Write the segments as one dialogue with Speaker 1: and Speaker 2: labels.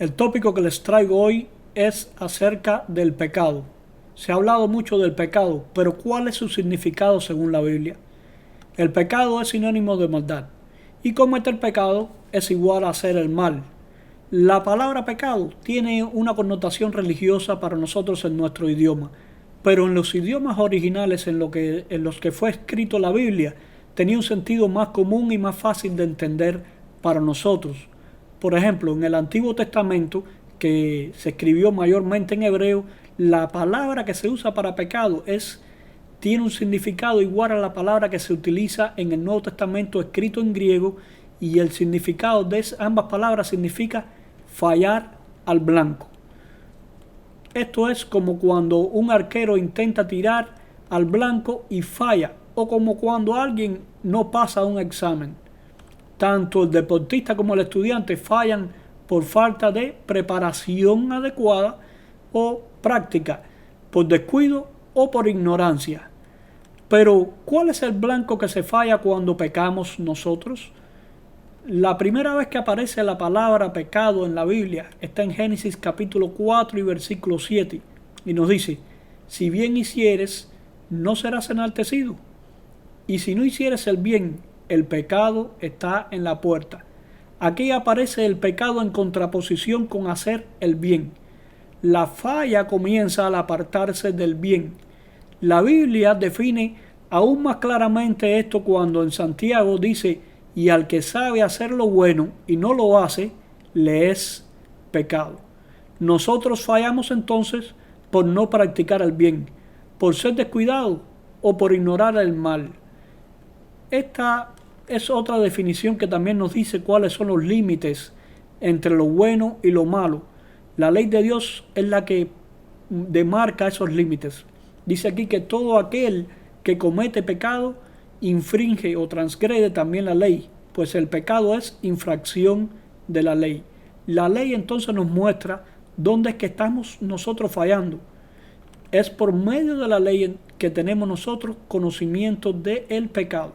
Speaker 1: El tópico que les traigo hoy es acerca del pecado. Se ha hablado mucho del pecado, pero ¿cuál es su significado según la Biblia? El pecado es sinónimo de maldad, y cometer pecado es igual a hacer el mal. La palabra pecado tiene una connotación religiosa para nosotros en nuestro idioma, pero en los idiomas originales en los que fue escrito la Biblia, tenía un sentido más común y más fácil de entender para nosotros. Por ejemplo, en el Antiguo Testamento, que se escribió mayormente en hebreo, la palabra que se usa para pecado tiene un significado igual a la palabra que se utiliza en el Nuevo Testamento escrito en griego, y el significado de ambas palabras significa fallar al blanco. Esto es como cuando un arquero intenta tirar al blanco y falla, o como cuando alguien no pasa un examen. Tanto el deportista como el estudiante fallan por falta de preparación adecuada o práctica, por descuido o por ignorancia. Pero, ¿cuál es el blanco que se falla cuando pecamos nosotros? La primera vez que aparece la palabra pecado en la Biblia está en Génesis capítulo 4 y versículo 7, y nos dice: si bien hicieres, no serás enaltecido, y si no hicieres el bien, el pecado está en la puerta. Aquí aparece el pecado en contraposición con hacer el bien. La falla comienza al apartarse del bien. La Biblia define aún más claramente esto cuando en Santiago dice: y al que sabe hacer lo bueno y no lo hace, le es pecado. Nosotros fallamos entonces por no practicar el bien, por ser descuidado o por ignorar el mal. Esta es otra definición que también nos dice cuáles son los límites entre lo bueno y lo malo. La ley de Dios es la que demarca esos límites. Dice aquí que todo aquel que comete pecado infringe o transgrede también la ley, pues el pecado es infracción de la ley. La ley entonces nos muestra dónde es que estamos nosotros fallando. Es por medio de la ley que tenemos nosotros conocimiento del pecado.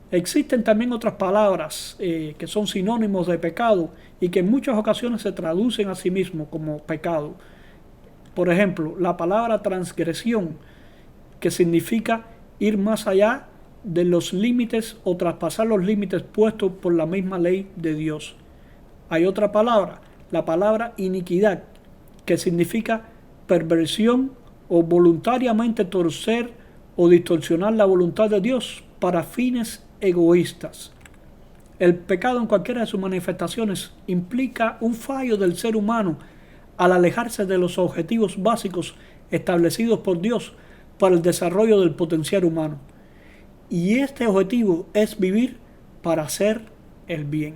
Speaker 1: Existen también otras palabras que son sinónimos de pecado y que en muchas ocasiones se traducen a sí mismos como pecado. Por ejemplo, la palabra transgresión, que significa ir más allá de los límites o traspasar los límites puestos por la misma ley de Dios. Hay otra palabra, la palabra iniquidad, que significa perversión o voluntariamente torcer o distorsionar la voluntad de Dios para fines egoístas. El pecado en cualquiera de sus manifestaciones implica un fallo del ser humano al alejarse de los objetivos básicos establecidos por Dios para el desarrollo del potencial humano. Y este objetivo es vivir para hacer el bien.